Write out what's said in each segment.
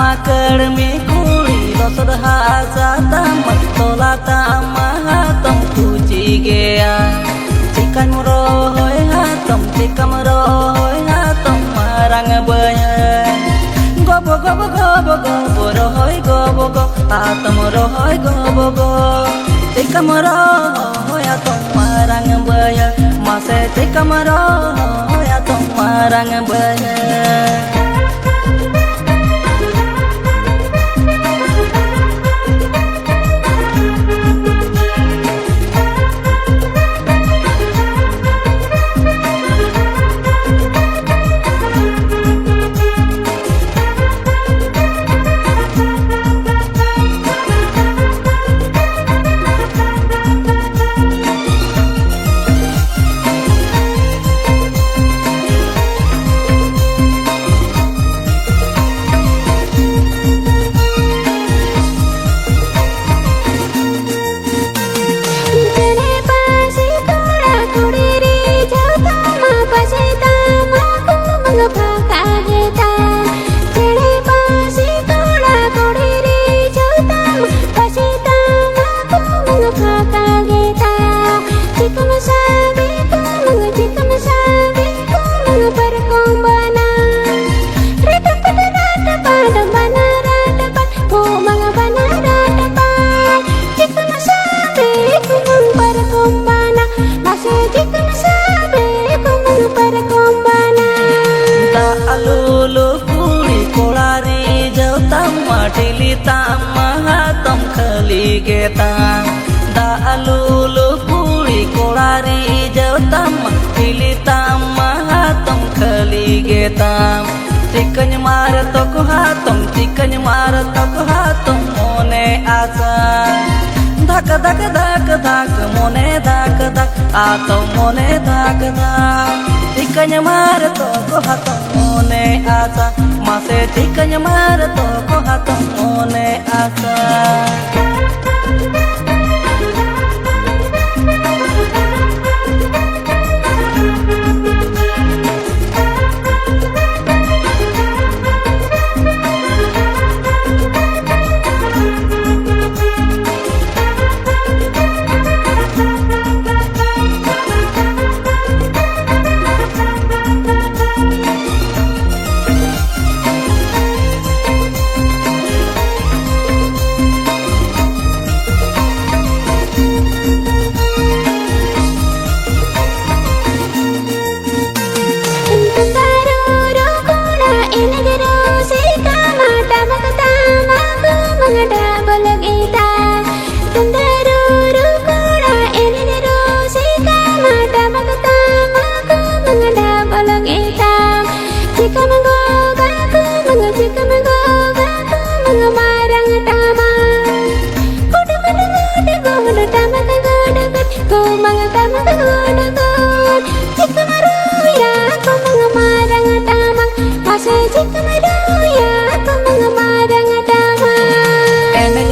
Kermi kuli losod hasa tamat tola tama hatom tuji gea Cikan murohoy hatom cikam rohoy hatom marang bayan Gobo gobo gobo gobo rohoy gobo gobo hatom rohoy gobo gobo Cikam rohoy hatom marang bayan Mase cikam rohoy hatom marang bayan Geta da alulu kuli kolari jautam pili tama hatom khali geta tikanya mar toko hatom tikanya mar toko hatom mone asa dak dak dak dak mone dak dak atom mone dak dak tikanya mar toko hatom mone asa mase tikanya mar toko hatom mone asa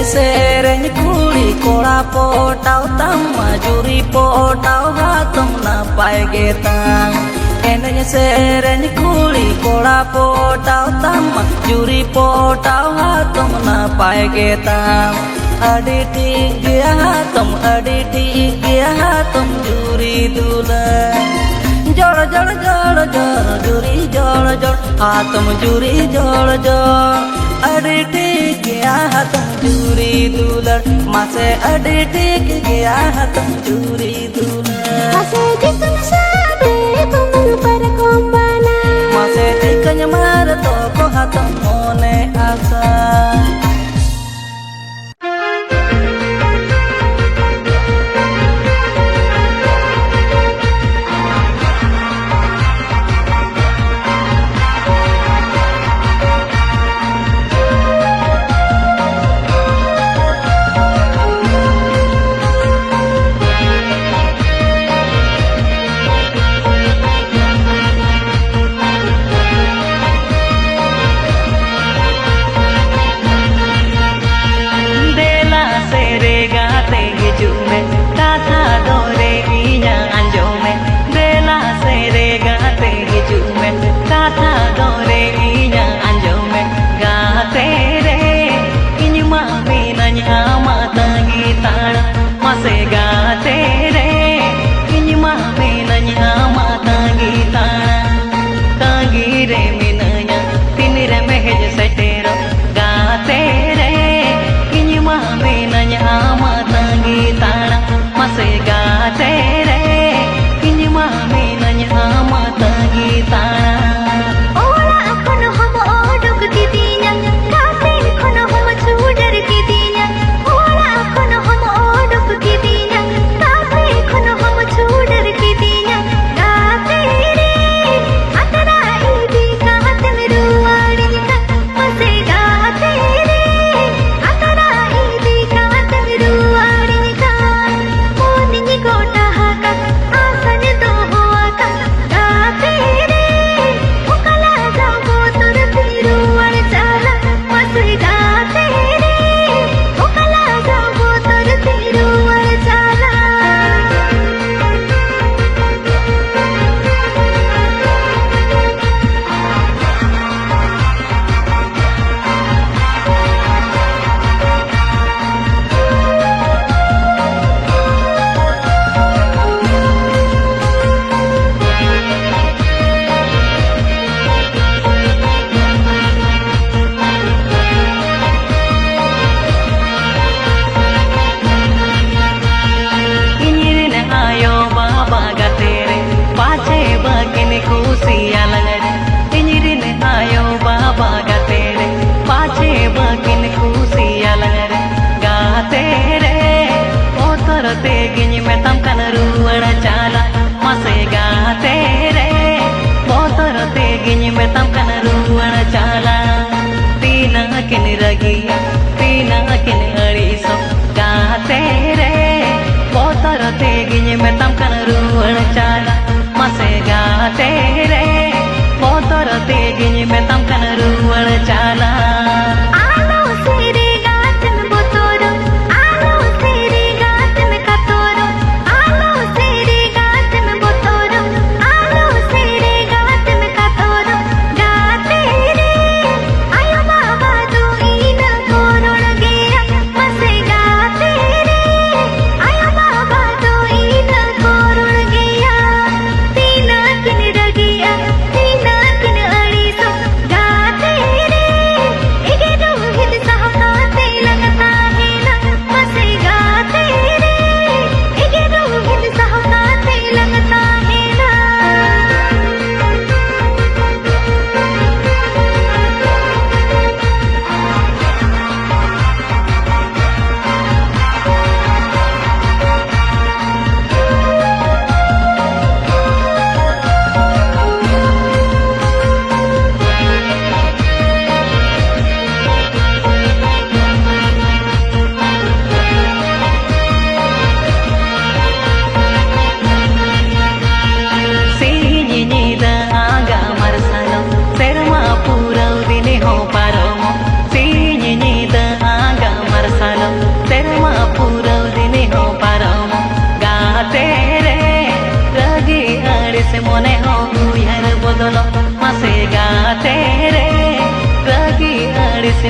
Sereng kuli kola potau tama juri potau hatom napai getang Enaknya sereng kuli kola potau tama juri potau hatom napai getang Adi tiga hatom juri dulan Jor jor jor jor juri jor jor hatom juri jor jor Adi tiga hatom juri dulan Mase adi tiga hatom juri dulan Mase tikanya sabe kumang para kombana Mase tikanya mar toko hatom mone asa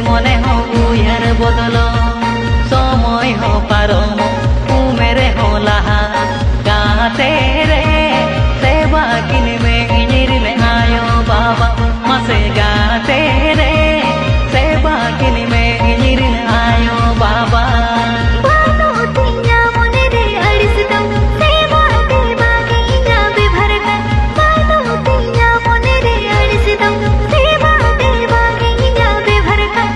मने हो उयहर बदलो समय हो पारम उमेरे हो लाहा गाते रे सेवा किन में इनिरले आयो बाबा मसे गाते रे सेवा किन में इनिरले आयो बाबा बानो तिया मोने रे अड़सदम सेवा के बागे इना बेभरकन बानो तिया मोने रे अड़सदम सेवा के बागे इना बेभरकन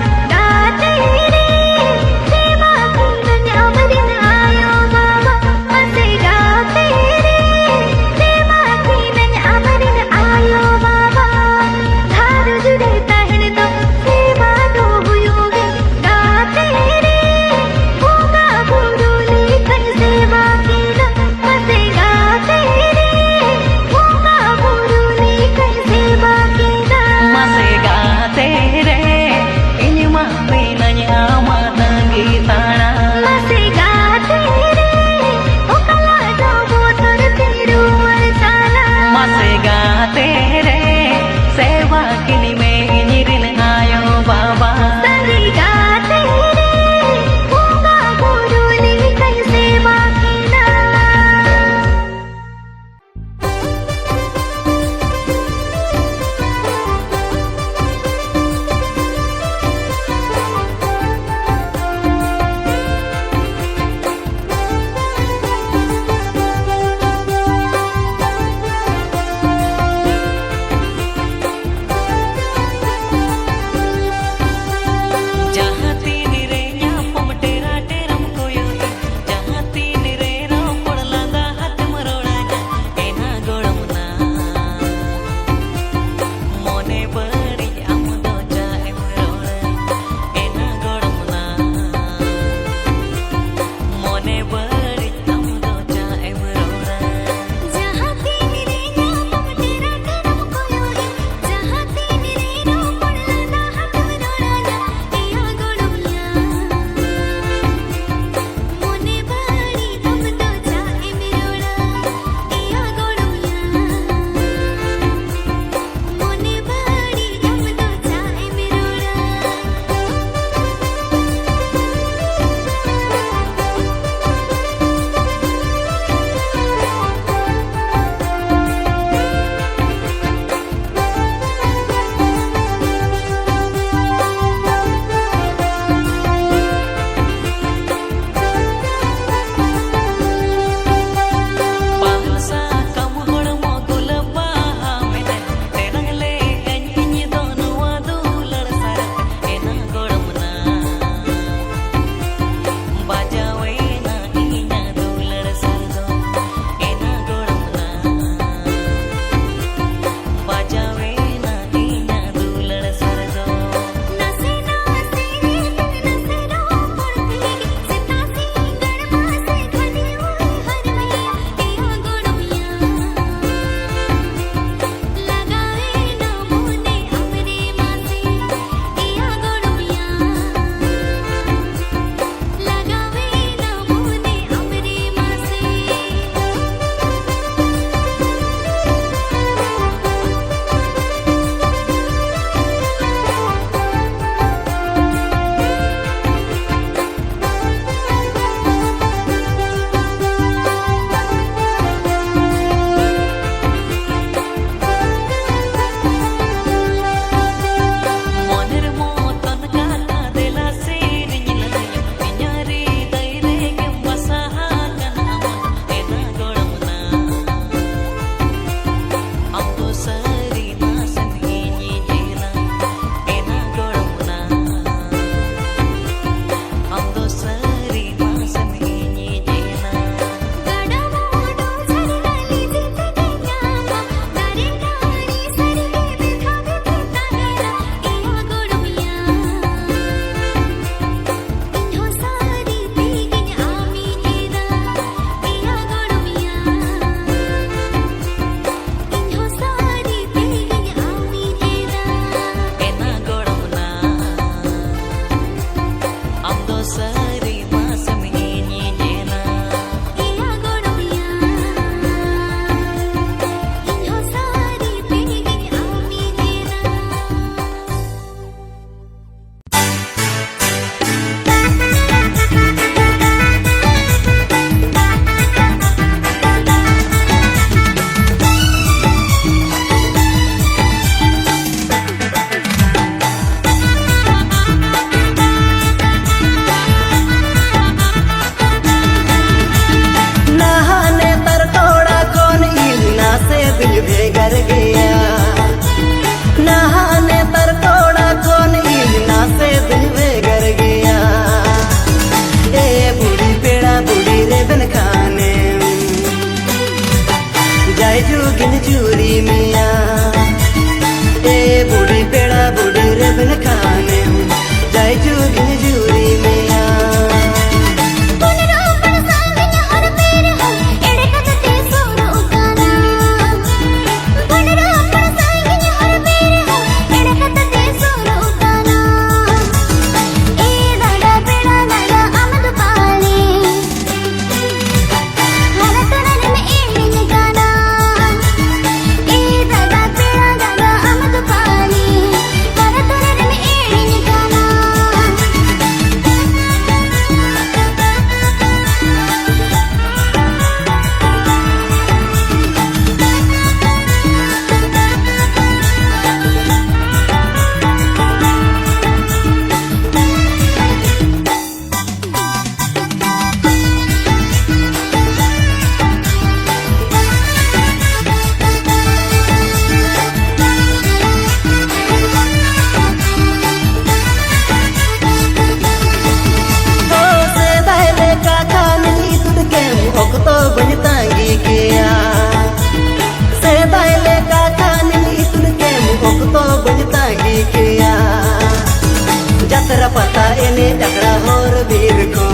बीर को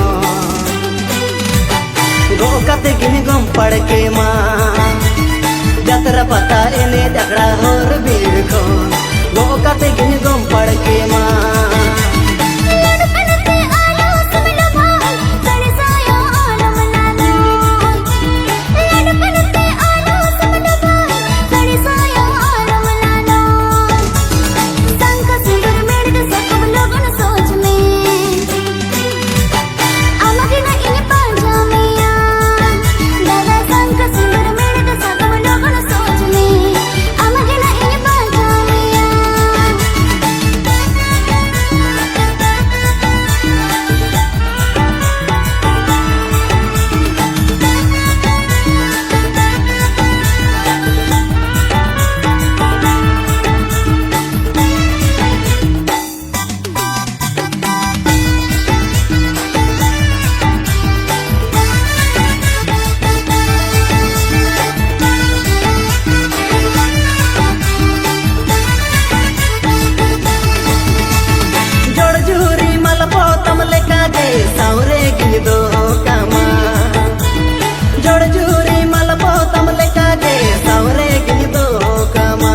गोकते गिन गम पड़ के माँ जतरा पता एने दगड़ा होर बीर को गोकते गिन गम पड़ के माँ सावरे की दो कामा जोड़ जूरी मल पोतम लेका गे सावरे की दो कामा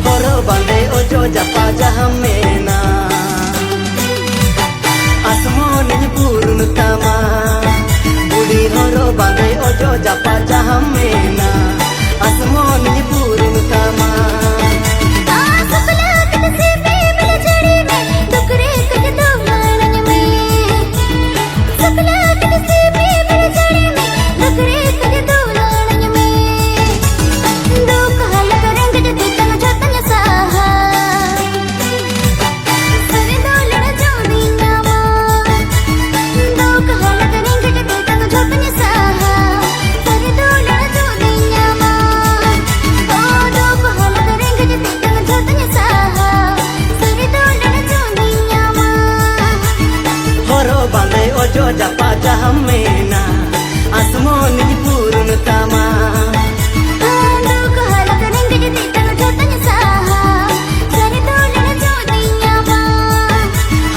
होरो बंदे ओजो जपा जहमेना आसमान पूर्ण तामा बुढ़ी होरो बंदे ओजो जपा जहमेना आसमान पूर्ण तामा ओजो जपा जहमेना आसमान पूर्ण तामा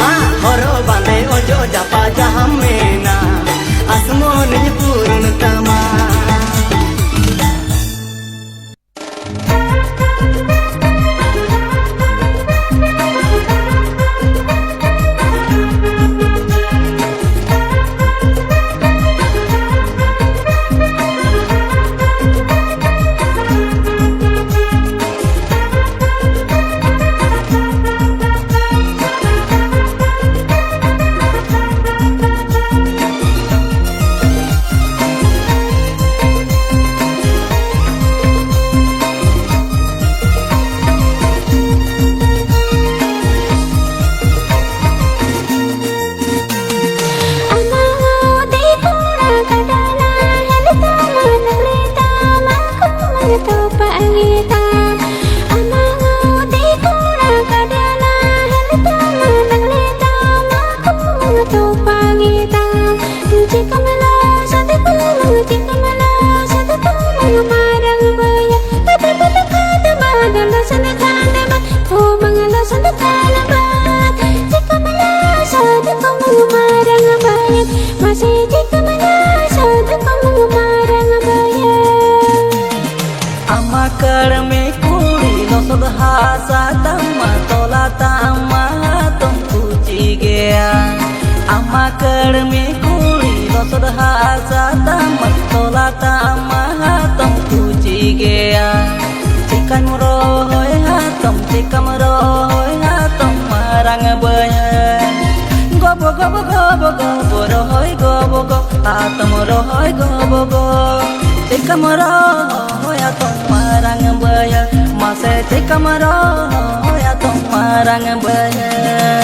हाँ होरो बांधे ओजो जपा जहमेना आसमान पूर्ण तामा Amakar me kuri no sodhasa tamma tola tamma tom puji gaya. Amakar me kuri no sodhasa tamma tola tamma tom puji gaya. Cikan rohoy hatom cikam rohoy hatom marang bayan. Gobo gobo gobo gobo rohoy gobo gobo hatom rohoy gobo gobo. Cikam rohoy hatom marang bayan. Mase cikam rohoy hatom marang bayan.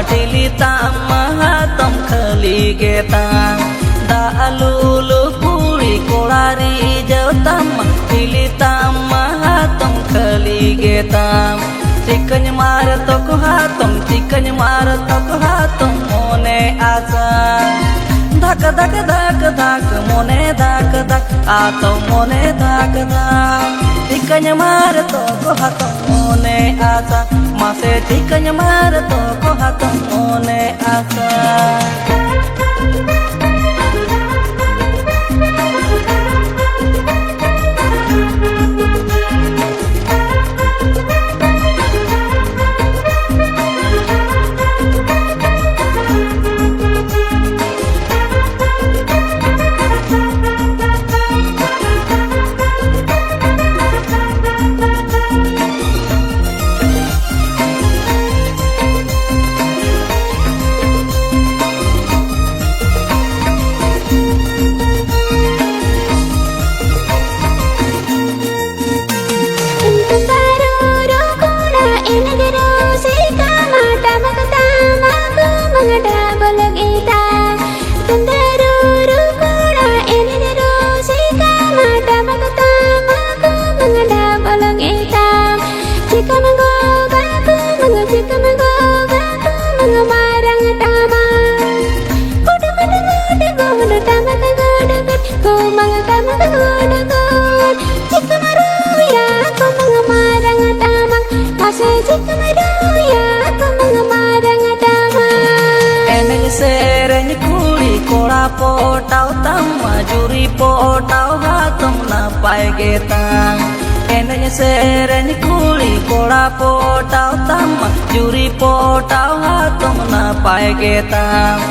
ठिली तमा हातम खली गेता दालुलु कुड़ी कोड़ारी जवतम ठिली तमा हातम खली गेता chicken मार तो को हातम chicken मार तो को हातम मोने आसा धक धक धक धक मोने धक धक आतो मोने धक धक चिकन मार तो को हातम मोने आसा मासे चिकन मार तो को हातम मोने आसा sereng kuli kola potau tama juri potau hatum napai getang enaknya sereng kuli kola potau tama juri potau hatum napai getang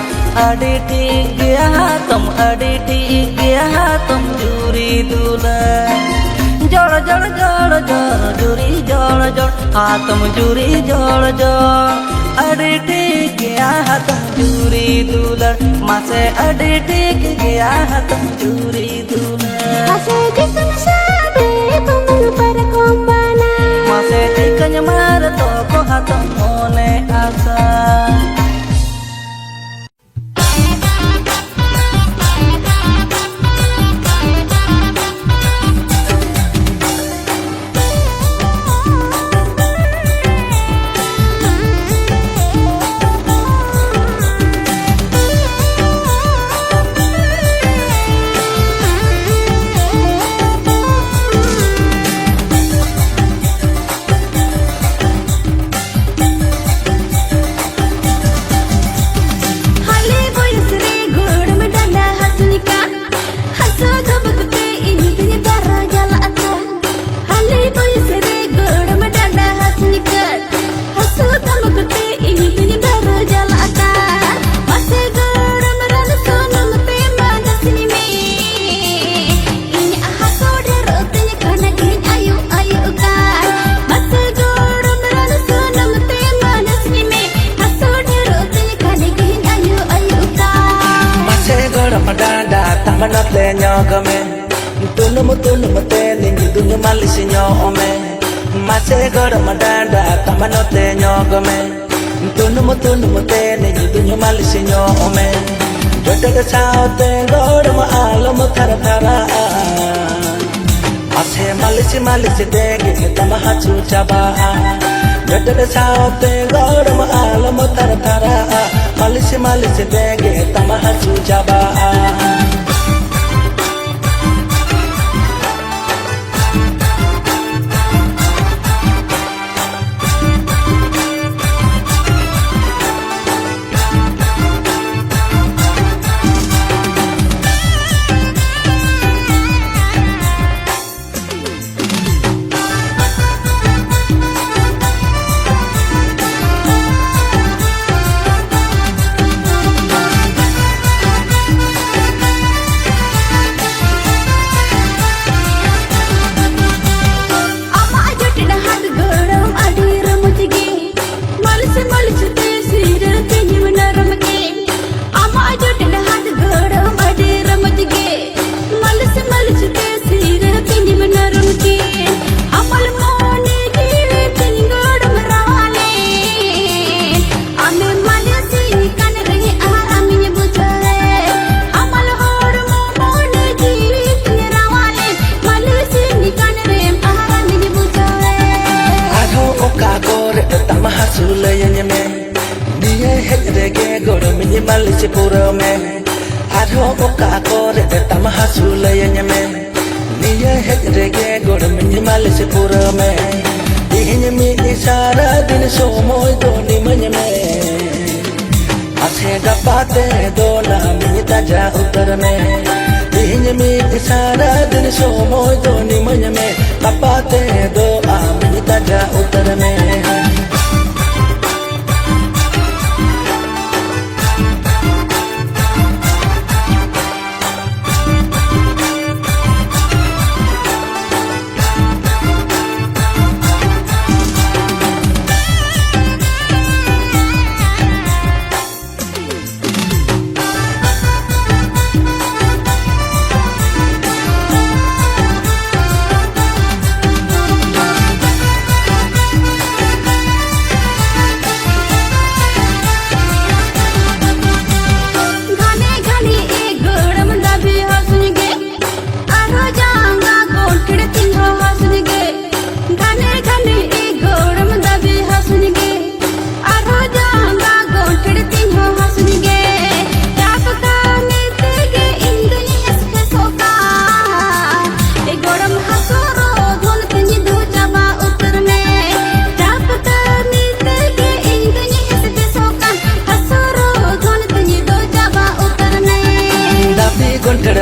adi tiga hatum juri dulan jor jor jor jor juri jor jor hatum juri jor jor adi tiga hatum juri dulan mase adi tiga hatum juri dulan mase dikanya sabe pemang para kombana mase dikanya mar toko hatum mone asa manotle nyogame tunu te ningi dunyu malisi nyome mase gora madanda tamanotle nyogame tunu te ningi dunyu malisi nyome jotaga saute gora ma alam thara thara mase malisi dege tamaha chuchaba jotaga saute gora ma alam thara thara malisi dege tamaha chuchaba मालिशपुर में आरो ओका करे तम हासु लयने निये hedge रेगे गोड़मिनी मालिशपुर में इहिन मी सारा दिन सोमोय दोनी मन में आसे गपाते दोना मी ताजा उतर में इहिन मी सारा दिन सोमोय दोनी मन में गपाते दो मी ताजा उतर में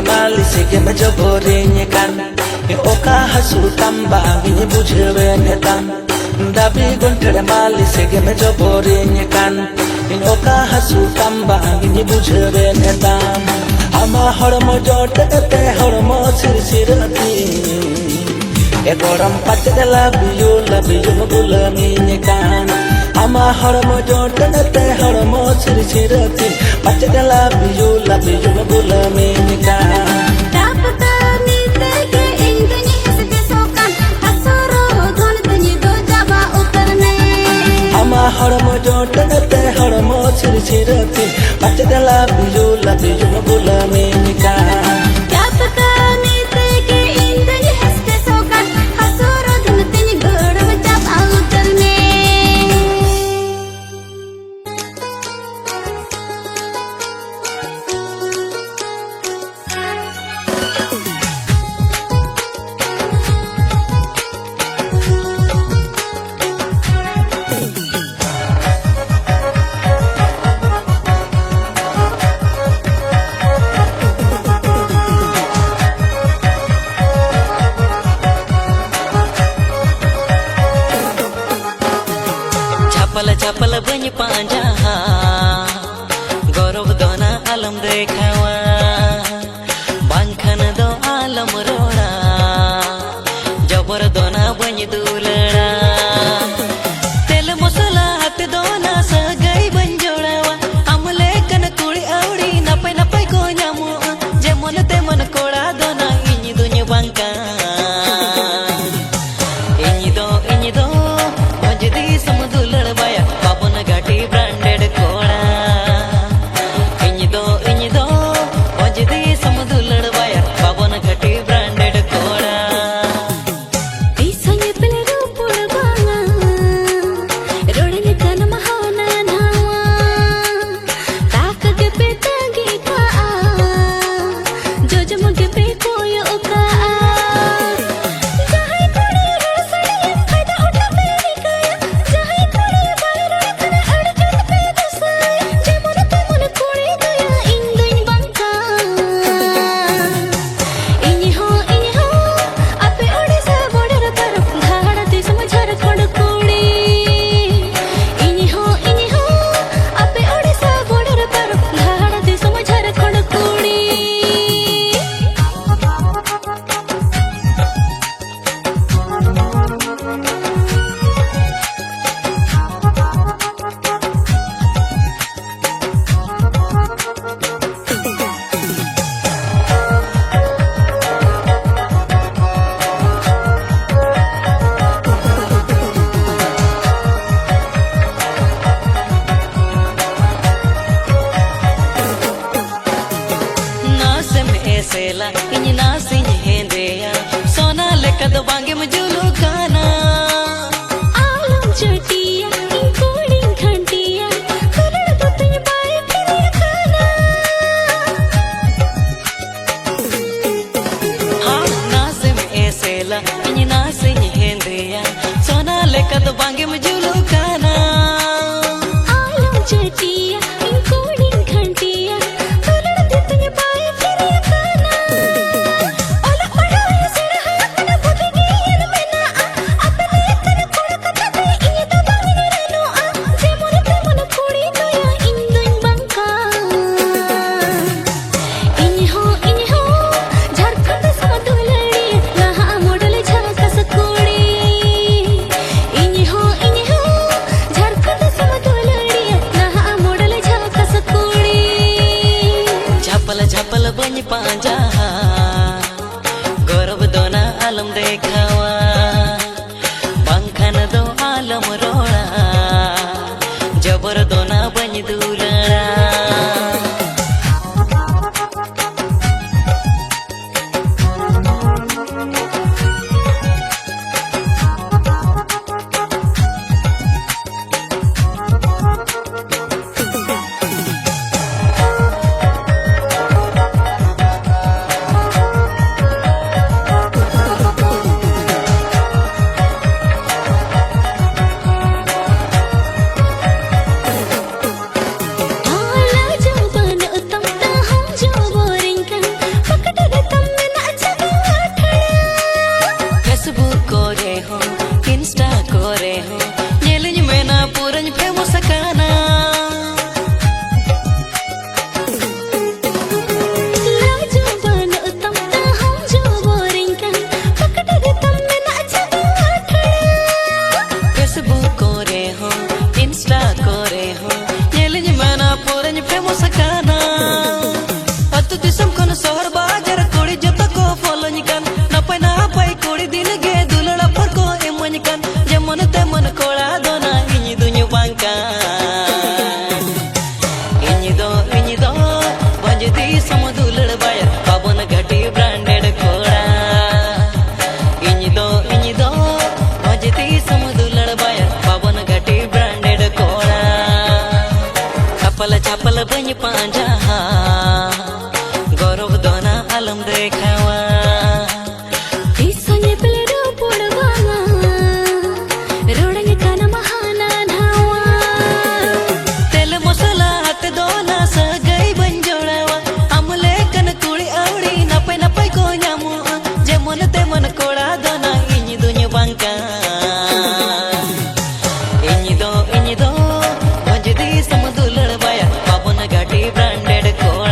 Malis ke majobore kan oka hasu tamba ni bujhewe netan dabi gontre malis ke majobore kan oka hasu tamba ni bujhewe netan ama hormo jote te hormo sirsirati e goram pachela biyu gulami kan ama hormo jote te hormo sirsirati pachela biyu gulami kan hormo jote te hormo sirsirati pachela biyu gulami kan चपल बन पांजा गौरव दोना आलम देखावा बांखन दो आलम रोड़ा जबर दोना बन दूलड़ा तेल मसाला हाथ दोना सगाई बन जोड़ावा अमले कन कुड़ी औड़ी नपै नपै को न्यामो जेमन तेमन कोड़ा दोना इनी दुनी बांका इनी दो मजदी समदुलड़ बाया घाटी ब्रांडेड कोड़ा इन दो मजदी समदुलड़ बाया बाबन घाटी ब्रांडेड कोड़ा संगे पले रूपुड़ बनी पांजा गौरव दोना आलम देखावा इसने प्लेरो पुड़वांगा रोडंगे काना महाना धावा तेल मसाला हाथ दोना सगई बंजोड़ावा अमले कन कुड़ी आवड़ी नपे नपे को न्यामु जेमन तेमन कोड़ा दोना इनी दुन्या बांका इनी दो वंजदी समदुलड़ बाया बाबन घाटी ब्रांडेड कोड़ा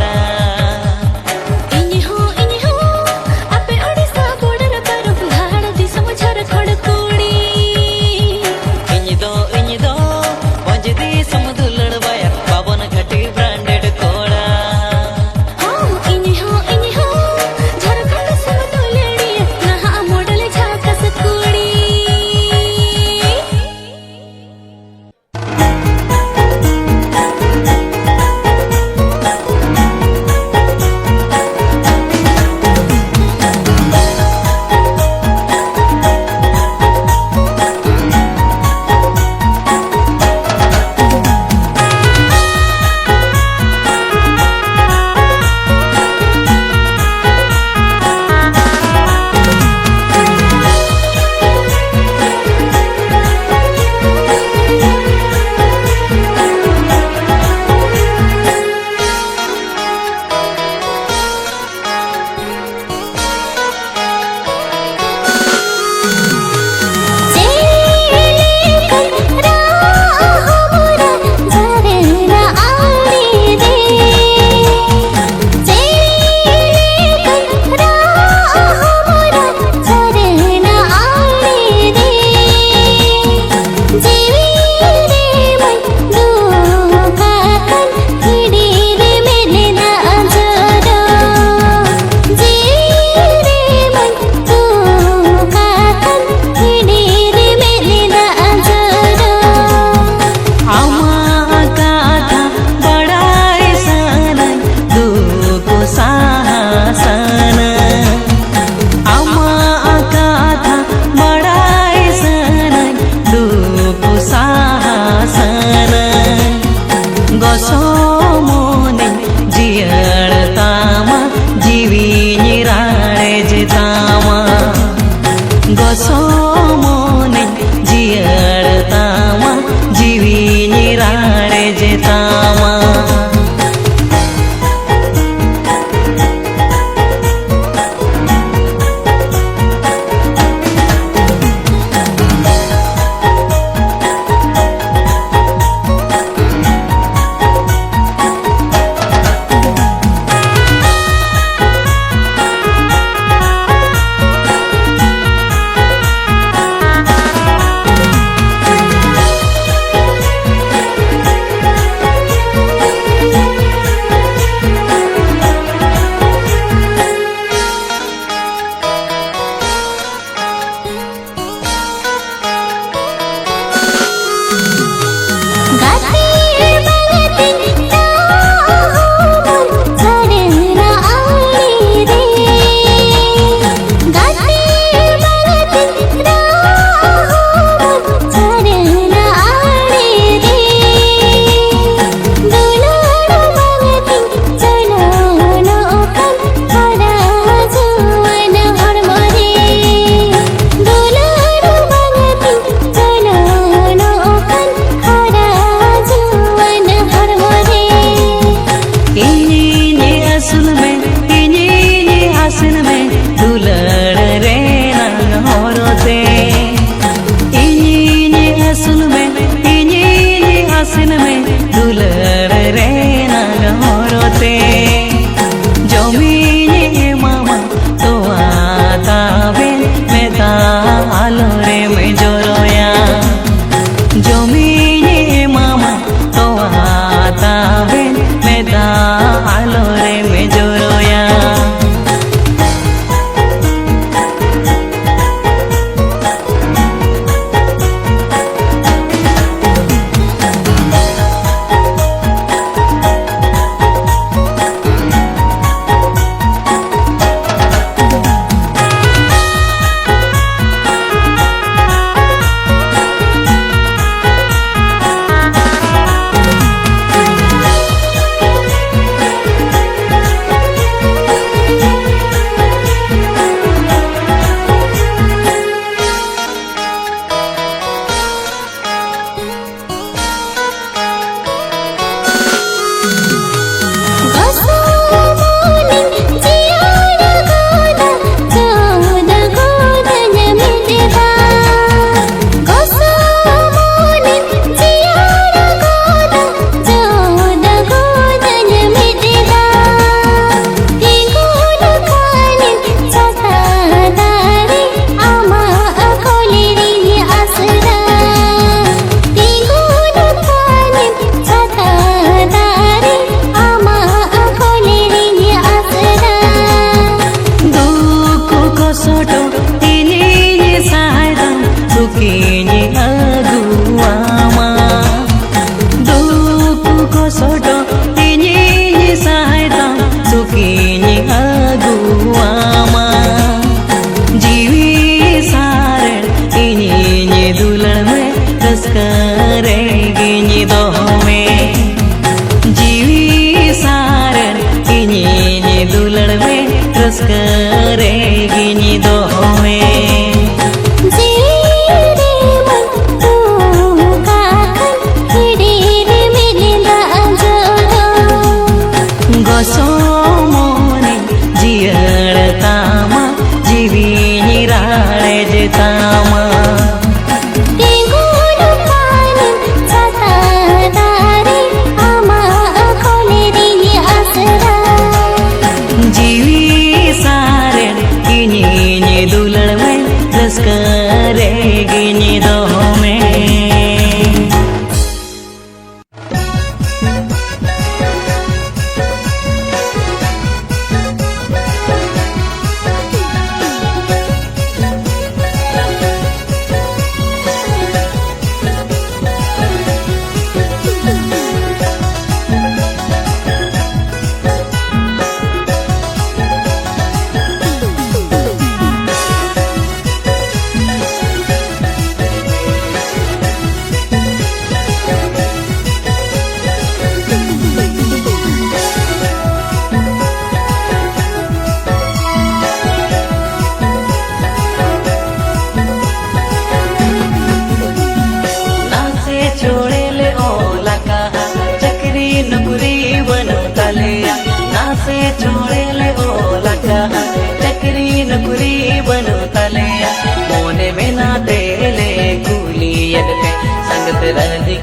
संगत रनी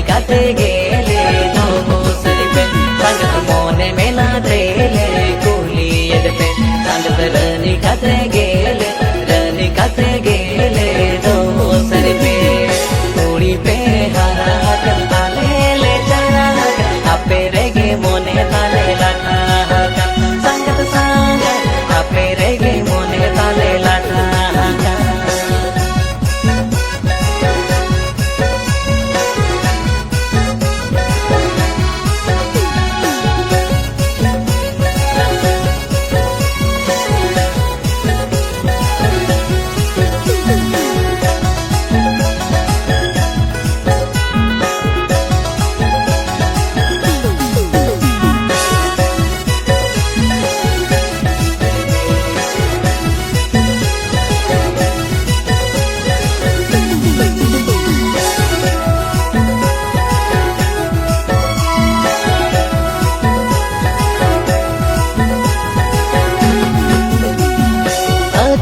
काते गेले धोमो सरी पे संगत मोने मेला देले कुली यद पे संगत रनी काते गेले धोमो सरी पे कुड़ी पे हरा कल ताले ले चला आपे रेगे मोने ताले लाटा संगत आपे रेगे मोने ताले लाटा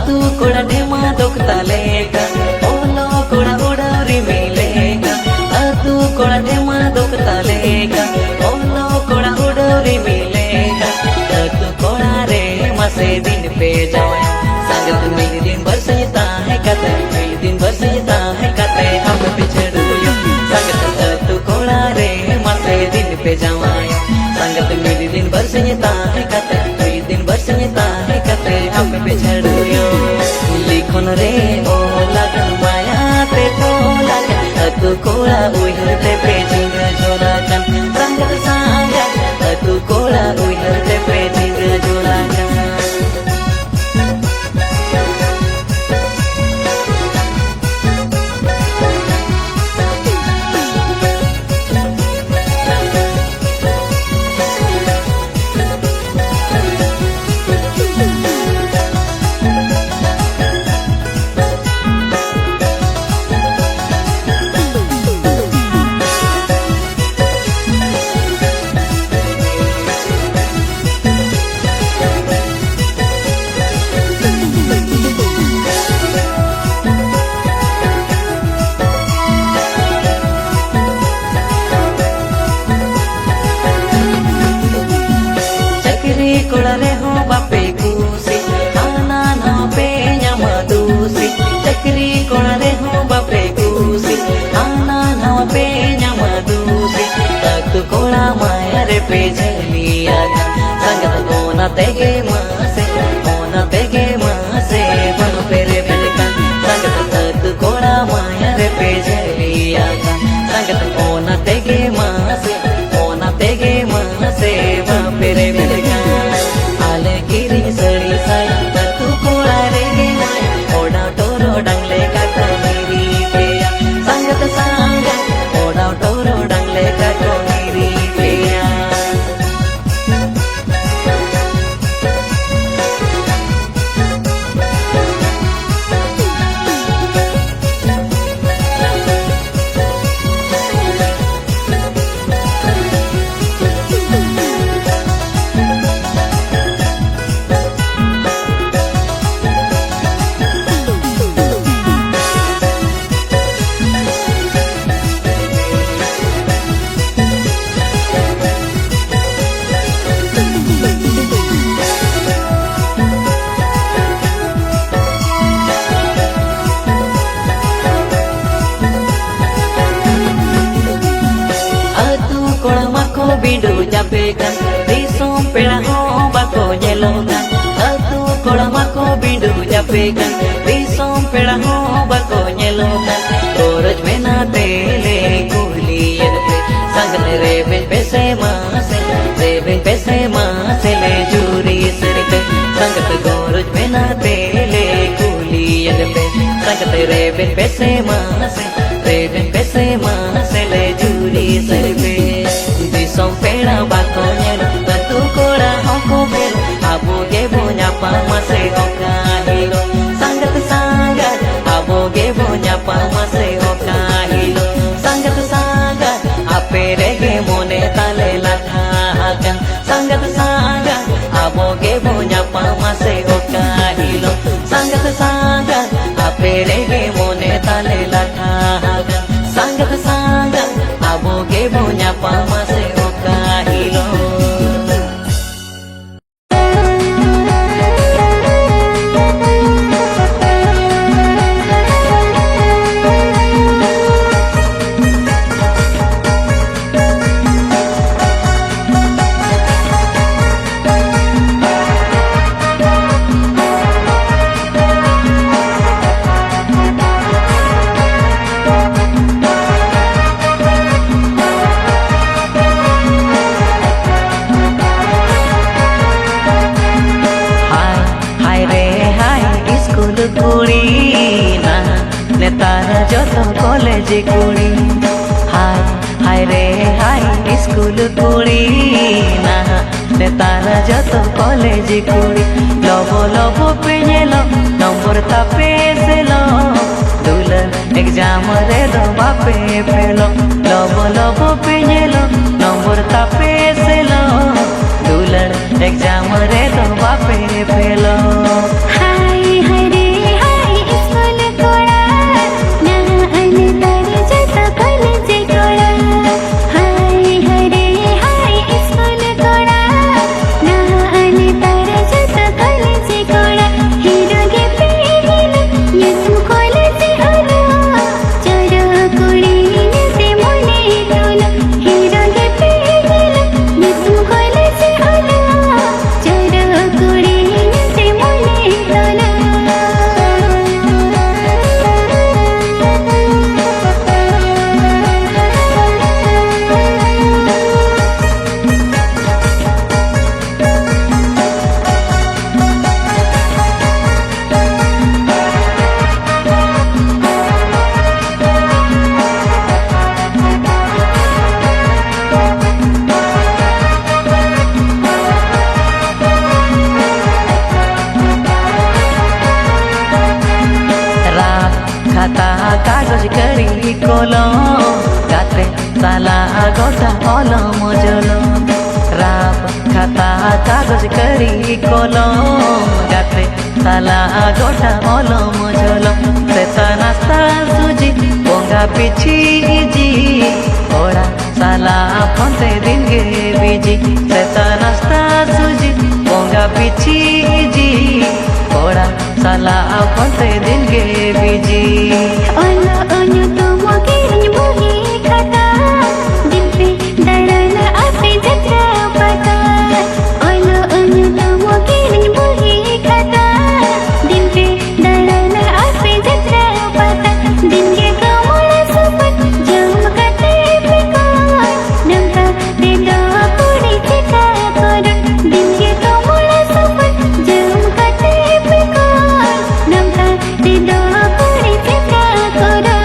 तू कोड़ा ढेमा दुखता लेगा ओलो कोड़ा उड़ारी मिलेगा तू कोड़ा ढेमा दुखता लेगा ओलो कोड़ा उड़ारी मिलेगा तू कोड़ा रे मसे दिन पे जाए संगत मिल दिन बरसता है कते मिल दिन बरसता है कते हम पिछड़ूयो संगत तू कोड़ा रे मसे दिन पे जाए संगत मिल दिन बरसता है कते मिल दिन बरसता है कते हम पिछड़ूयो लिखन रे ओ लगन माया ते तो लगन तू कोड़ा उइहते पे जिंग जोला कन संगत सांगा तू कोड़ा उइहते पे जिंग जोला कन कोड़ा रे हो बापे कुसी आना ना पे न्यामा दूसी चक्री कोड़ा रे हो बापे कुसी आना ना पे न्यामा दूसी तक कोड़ा माया रे पे झलिया संगत कोना तेगे मासे बन पेरे बेलका संगत तक कोड़ा माया रे पे झलिया संगत कोना तेगे मासे बन पेरे बेलका गिरी सड़ी साया तू कोड़ा रे माया ओडा टोरो डंगले काटा मेरी पेया संगत सांगा ओडा टोरो डंगले काटा मेरी पेया बिंडू जापे kan दिसों पेड़ा हो बाको जेलो kan तू कोड़ा माको बिंडू जापे kan दिसों पेड़ा हो बाको जेलो kan रोज में ना तेले कुली यदे संगत रे बिन पैसे मासे ले जूरी सिर पे संगत गोरज में ना तेले कुली यदे संगत रे बिन पैसे मासे ले जूरी सिर पे दिसों पेड़ा बाको जेलो तू कोड़ा होको बेलो आबो गे बोnya pa mase hoka hilo sangat abo गे बोnya pa mase hoka hilo sangat ape rege mone tale lathakan sangat abo गे बोnya pa mase hoka hilo sangat ape rege mone tale lathakan नेतार जो तो कॉलेज कुड़ी हाय हाय रे हाय स्कूल कुड़ी ना नेतार जो तो college कुड़ी लबो लबो पेलो नंबर तापे से लो दुलर एग्जाम रे दो बापे फेलो लबो लबो पेलो नंबर तापे से लो दुलर एग्जाम रे दो बापे फेलो हाय हाय रे हाय स्कूल कोड़ा ना अने तारे जता कॉलेज कोड़ा हाय हाय रे हाय स्कूल कोड़ा ना अने तारे जता कॉलेज कोड़ा हीरो के पेहिल ये तू कॉलेज आलो चोरो कुड़ी ने मोने तोला हीरो के पेहिल ये तू कॉलेज आलो चोरो कुड़ी ने मोने तोला रात खाता कागज करी कोलो गाते साला गोटा ओलो मजलो रात खाता कागज करी कोलो गाते साला गोटा ओलो मजलो सेता नास्ता सुजी बोंगा पिछी जी ओड़ा साला फंते दिन गे बीजी सेता नास्ता सुजी बोंगा पिछी जी ओड़ा साला फंते दिन गे बीजी ओलो ओलो तो मोगिरन बोही खाता दिन पे दरन आपे जत्रा पता ओलो ओलो तो मोगिरन बोही खाता दिन पे दरन आपे जत्रा पता दिन के कमला सुपट जम कते पे को नमता दे दो पूरी चिता करो दिन के कमला सुपट जम कते पे को नमता दे दो पूरी चिता करो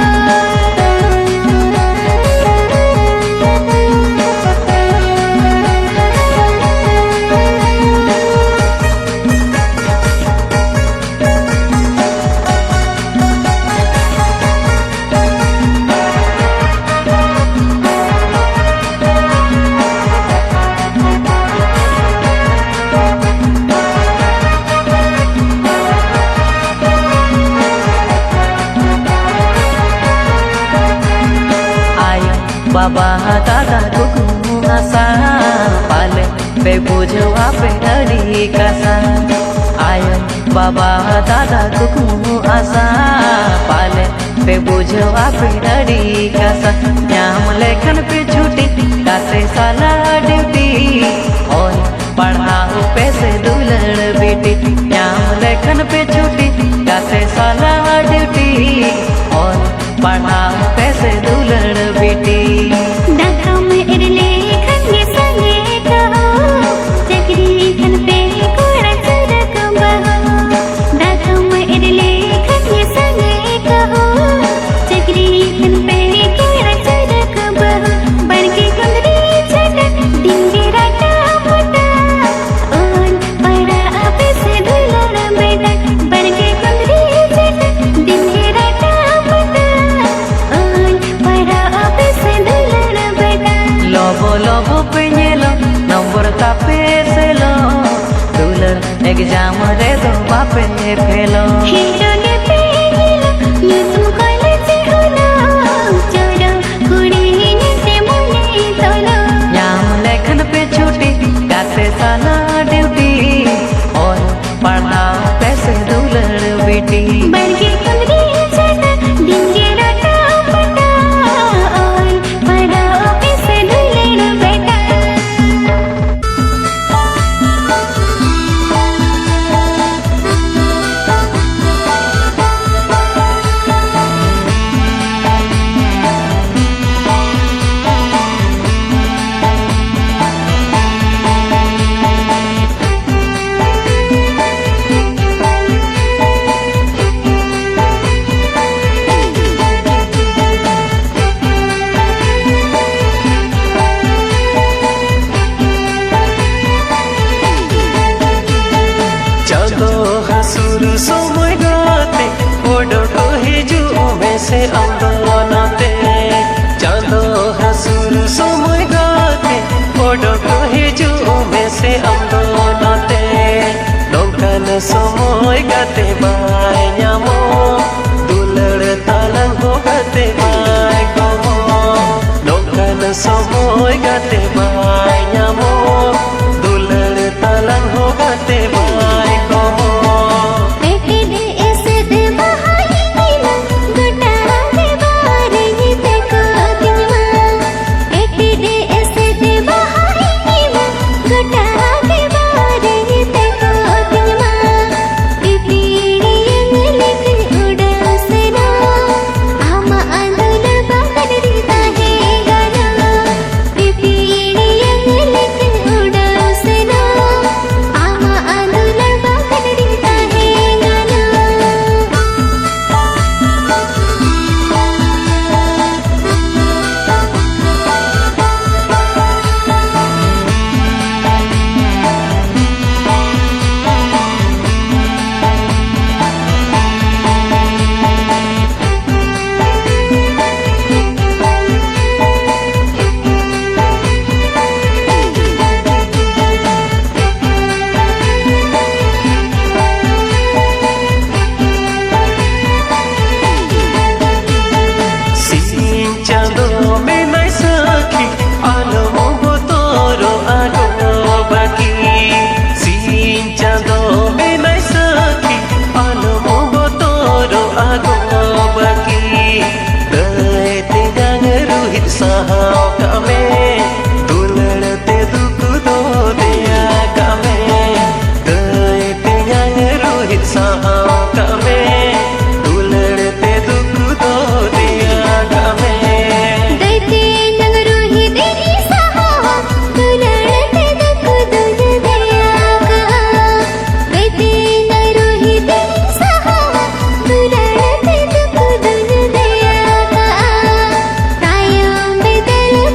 आयो बाबा दादा कुकू आसा पाले पे बुझवा पे हरी कसा आयो बाबा दादा कुकू आसा पाले पे बुझवा पे हरी कसा नाम लेखन पे छुट्टी काते साला ड्यूटी और पढ़ाओ पैसे दुलड़ बेटी नाम लेखन पे छुट्टी काते साला ड्यूटी और पढ़ाओ पैसे दुलड़ बेटी दाखा में इरले खन्ने संगे कहो चक्री खन पे कोड़ा चरक बहो दाखा में इरले खन्ने संगे कहो चक्री खन पे कोड़ा चरक बहो बन के कुंदरी चटक दिन के राटा मोटा ओन पड़ा आपे से दुलड़ बेटा बन के कुंदरी चटक दिन के राटा मोटा ओन पड़ा आपे से दुलड़ बेटा लोबो लोबो पेलो नंबर तापे से लो दुलड़ एग्जाम रे दो बापे फेलो हीरो के पेहिल ये तुम कॉलेज आलो चोरो कुड़ी ने मोने तोलो नाम लेखन पे छुट्टी गाते साला ड्यूटी और पढ़ाओ पैसे दुलड़ बेटी बन के कुंदरी चटक दिन के राटा पटा और पड़ा आपे से दुलड़ बेटा से अंदोनाते चांदो हसुर समय गाते ओडोक हिजू में से अंदोनाते नौकान समय गाते बाय ᱧᱟᱢो दुलड़ तालंग हो गाते बाय गोमो नौकान समय गाते बाय ᱧᱟᱢो दुलड़ तालंग हो गाते बाय गोमो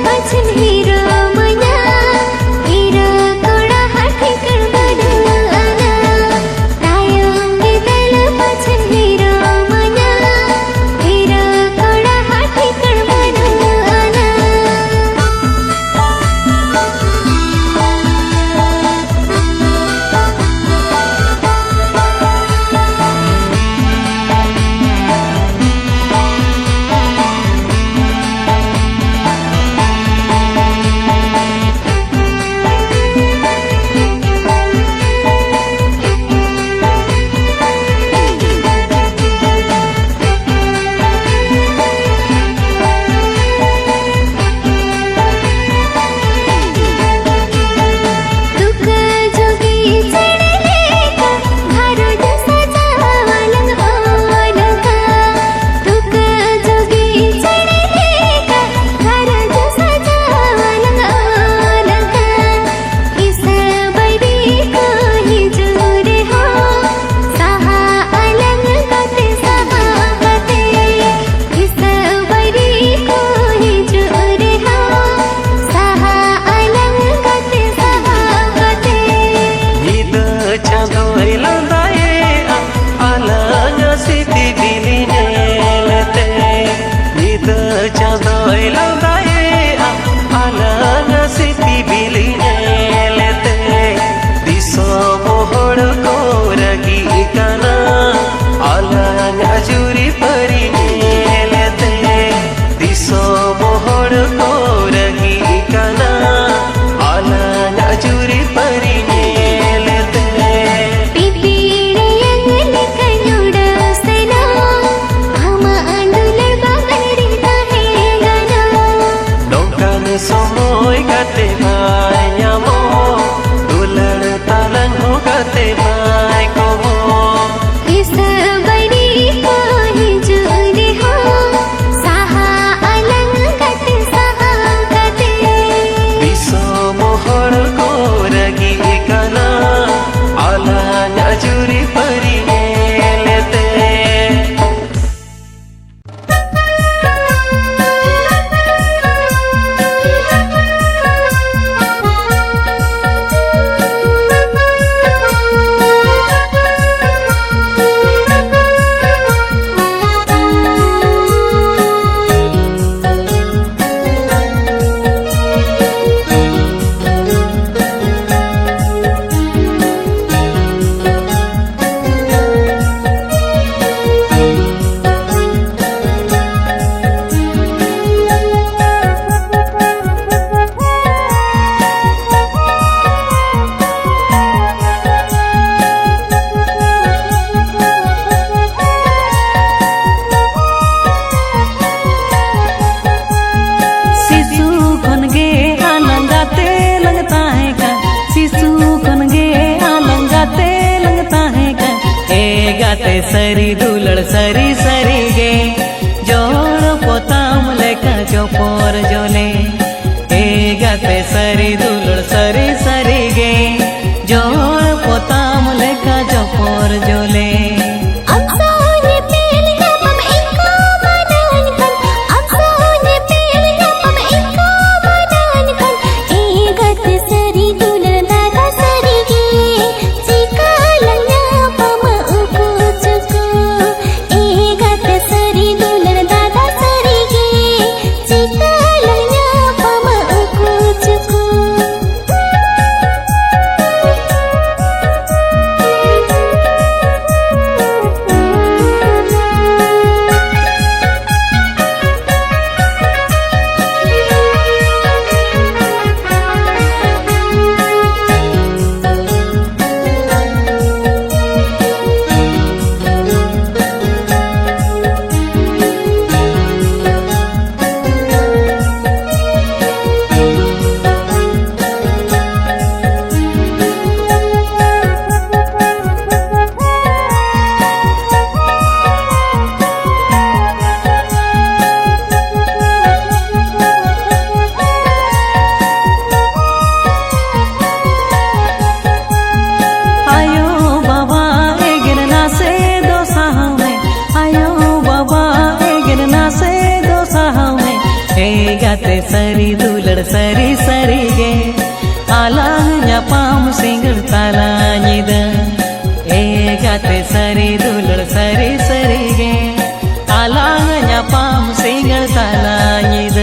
Watching गाते सरी दुलड़ सरी सरी गे जोर पोताम लेका जो पोर जोले गाते सरी दुलड़ सरी सरी गे जोर पोताम लेका जो पोर जोले गाते सरी दुलड़ सरी सरी गे आला पाम सिंगड़ ताला निद गाते सरी दुलड़ सरी सरी गे आला पाम सिंगड़ ताला निद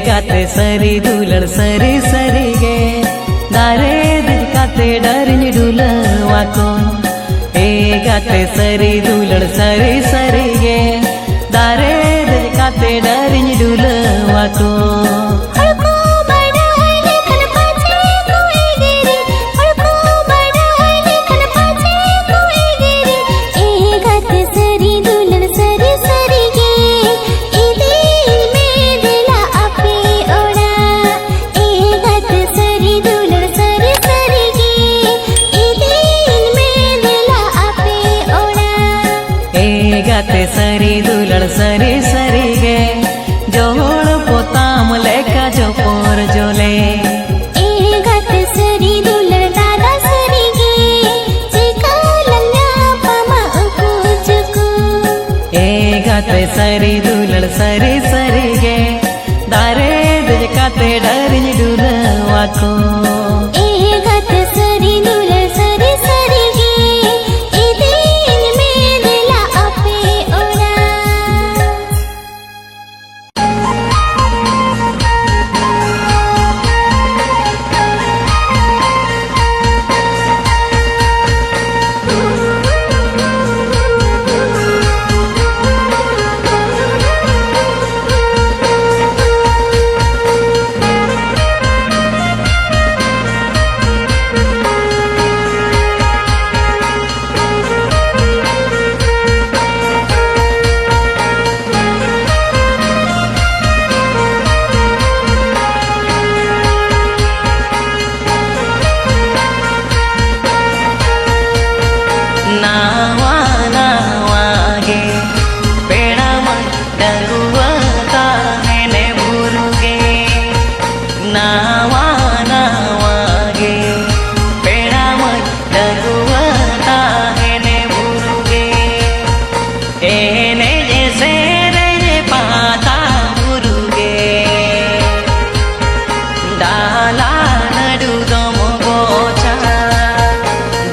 गाते सरी दुलड़ सरी सरी गे दारे दिल काते डरनी डुल वाको गाते सरी दुलड़ सरी सरी गे दारे दिल काते डरनी डुल वाको गाते सरी दुलड़ सरी सरी गे जोड़ पोताम लेका जो पोर जोले गाते सरी दुलड़ दादा सरी गे चिका लल्ला पामा उकुचुकु गाते सरी दुलड़ सरी सरी गे दारे दिल काते डरनी डुल वाको गाते सरी दुलड़ सरी सरी गे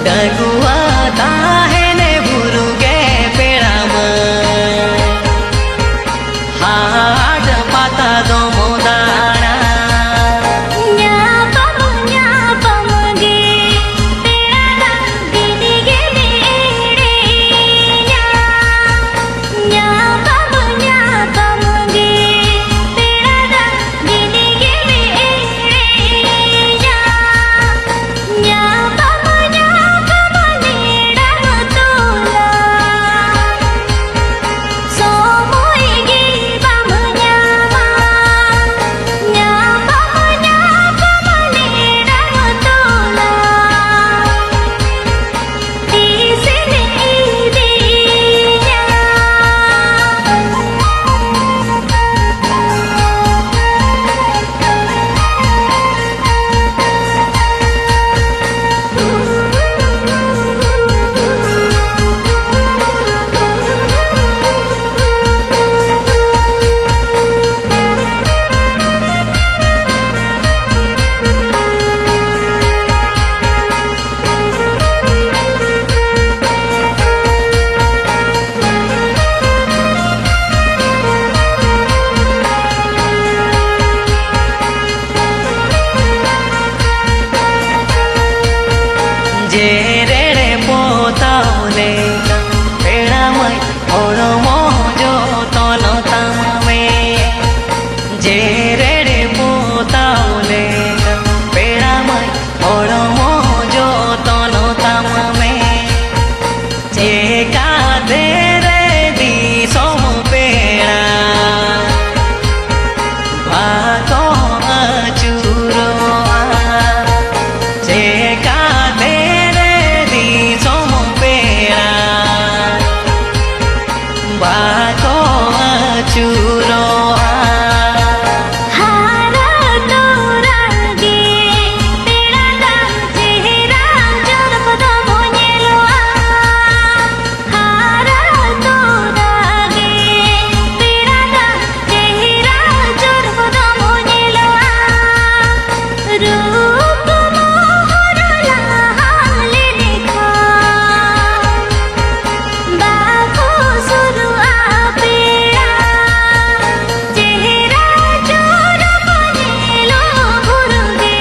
डगुआ ताहेने बुरुगे पेड़ामा हाड पाता दो मोदाना ஞாபகம் गे तेरा गिनी गिनी ஞாபகம் गे तेरा गिनी गिनी जेरेड़े पोताओले पेड़ा मई और मोजो तोनो तामे जेरेड़े पोताओले पेड़ा मई और मोजो तोनो तामे चेका देरे दी सोम पेड़ा भाको अचूरो चेका बाको चूरो हारा तोरा गे तेरा चेहरा जोरप दो मोनेलो हारा तोरा गे तेरा चेहरा जोरप दो मोनेलो रूप मोहरला हाले देखा बाको सुरु आपेड़ा चेहरा जोरप नेलो भुरुगे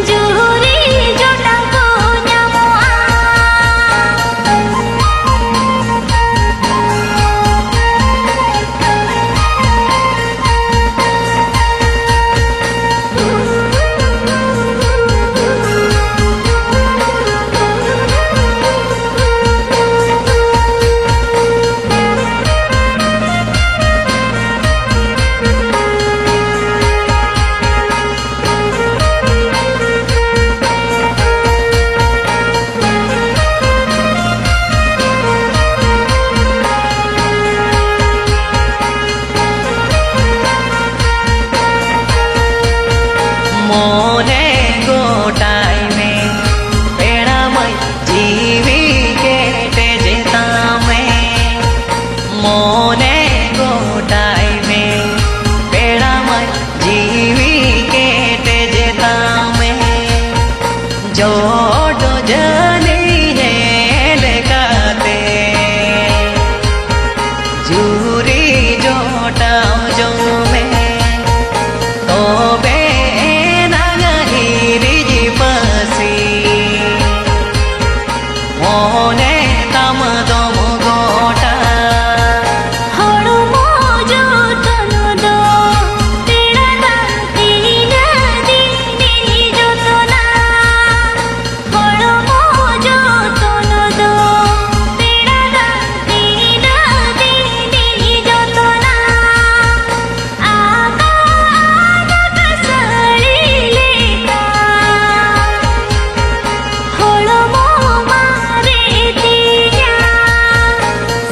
जुहुरी जोटा को न्यामोआ मोने गोटाई में पेड़ा मई जीवी केटे जेता में मोने गोटाई में पेड़ा मई जीवी केटे जेता में जोटो जनी है लेकाते जूरी जोटा जो में तो बे मोने तम दम गोटा हड़ो मोजो तनो दो तेरा तीन दीनी जोतना हड़ो मोजो तनो दो तेरा तीन दीनी जोतना आका आका कसरी लेता हड़ो मारे दिया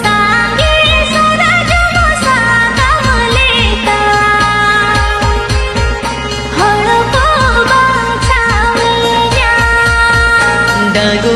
सांगे सदा जो सागम लेता हड़ो को बाछाविया डगु